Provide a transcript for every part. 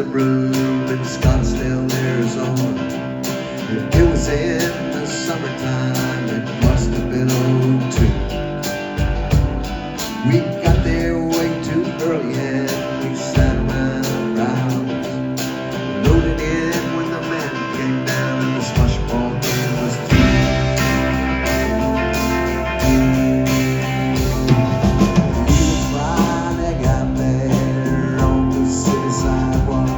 Room in Scottsdale, Arizona. It was in the summertime, it must have been '02. We got there way too early and we sat around rounds, loaded in when the man came down and the slush ball game was through. Friday got there on the city sidewalk.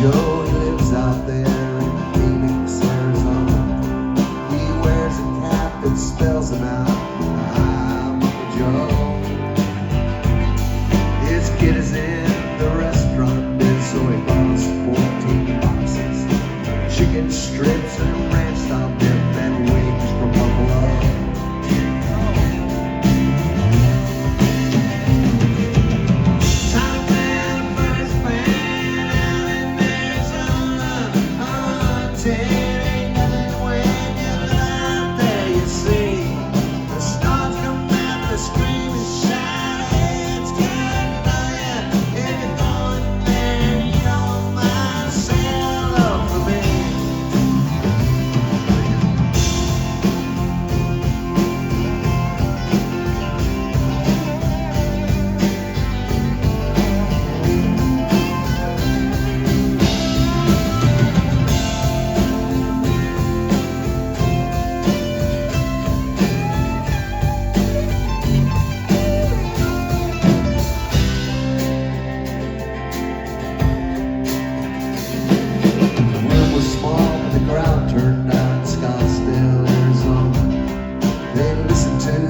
Joe lives out there in Phoenix, Arizona. He wears a cap that spells him out. I'm Uncle Joe. His kid is in the restaurant biz, so he bought us 14 boxes, chicken strips and ranch style dip and wings from Buffalo.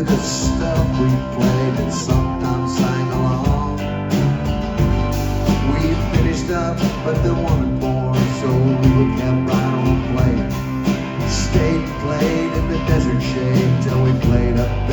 The stuff we played and sometimes sang along. We finished up, but they wanted more, so we kept right on playing. Stayed, played in the desert shade till we played up